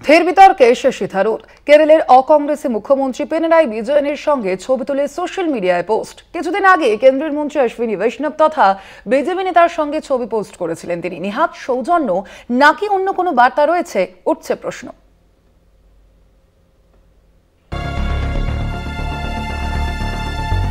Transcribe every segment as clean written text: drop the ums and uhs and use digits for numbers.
ফের বিতর্কে শশী থারুর। কেরলের অকংগ্রেসি মুখ্যমন্ত্রী পিনারাই বিজয়নের সঙ্গে ছবি তুলে সোশ্যাল মিডিয়ায় পোস্ট। কিছুদিন আগে কেন্দ্রীয় মন্ত্রী অশ্বিনী বৈষ্ণব তথা বিজেপি নেতার সঙ্গে ছবি পোস্ট করেছিলেন তিনি। নিহাত সৌজন্য নাকি অন্য কোনো বার্তা রয়েছে, উঠছে প্রশ্ন।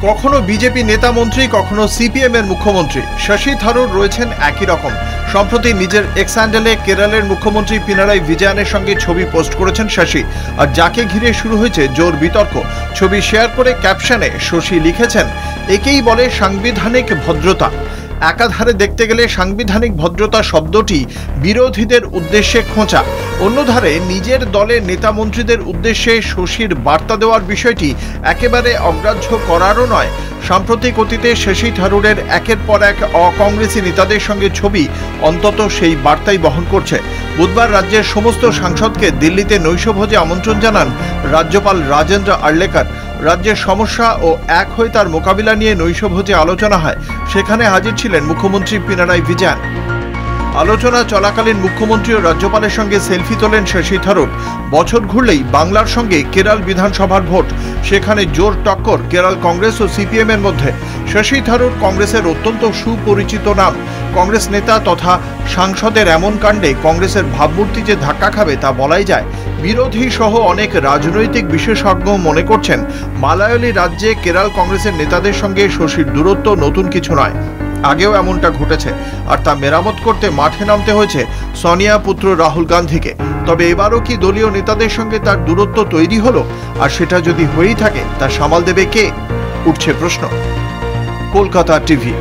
কখনো বিজেপি নেতা মন্ত্রী, কখনো সিপিএম এর মুখ্যমন্ত্রী শশী থারুর রয়েছেন একই রকম। সম্প্রতি নিজের এক্স হ্যান্ডেলে কেরলের মুখ্যমন্ত্রী পিনারাই বিজয়নের সঙ্গে ছবি পোস্ট করেছেন শশী, আর যাকে ঘিরে শুরু হয়েছে জোর বিতর্ক। ছবি শেয়ার করে ক্যাপশনে শশী লিখেছেন, একেই বলে সাংবিধানিক ভদ্রতা। একাধারে দেখতে গেলে সাংবিধানিক ভদ্রতা শব্দটি বিরোধীদের উদ্দেশ্যে খোঁচা, অন্যধারে নিজের দলের নেতা মন্ত্রীদের উদ্দেশ্যে শশীর বার্তা দেওয়ার বিষয়টি একেবারে অগ্রাহ্য করারও নয়। সাম্প্রতিক অতীতে শশী থারুরের একের পর এক অকংগ্রেসি নেতাদের সঙ্গে ছবি অন্তত সেই বার্তাই বহন করছে। বুধবার রাজ্যের সমস্ত সাংসদকে দিল্লিতে নৈশভোজে আমন্ত্রণ জানান রাজ্যপাল রাজেন্দ্র আর্লেকার। রাজ্যের সমস্যা ও এক হয়ে তার মোকাবিলা নিয়ে নৈশভোজে আলোচনা হয়। সেখানে হাজির ছিলেন মুখ্যমন্ত্রী পিনারাই বিজয়ন। আলোচনা চলাকালীন মুখ্যমন্ত্রী ও রাজ্যপালের সঙ্গে সেলফি তোলেন শশী থারুর। বছর ঘুরলেই বাংলার সঙ্গে কেরল বিধানসভার ভোট, সেখানে জোর টক্কর কেরল কংগ্রেস ও সিপিএম এর মধ্যে। শশী থারুর কংগ্রেসের অত্যন্ত সুপরিচিত নাম। কংগ্রেস নেতা তথা সাংসদের এমন কাণ্ডে কংগ্রেসের ভাবমূর্তি যে ধাক্কা খাবে তা বলাই যায়। বিরোধী সহ অনেক রাজনৈতিক বিশেষজ্ঞ মনে করছেন, মালায়ালি রাজ্যে কেরল কংগ্রেসের নেতাদের সঙ্গে শশীর দূরত্ব নতুন কিছু নয়। আগেও এমনটা ঘটেছে, আর তা মেরামত করতে মাঠে নামতে হয়েছে সোনিয়া পুত্র রাহুল গান্ধীকে। তবে এবারও কি দলীয় নেতাদের সঙ্গে তার দূরত্ব তৈরি হলো? আর সেটা যদি হয়েই থাকে, তা সামাল দেবে কে, উঠছে প্রশ্ন। কলকাতা টিভি।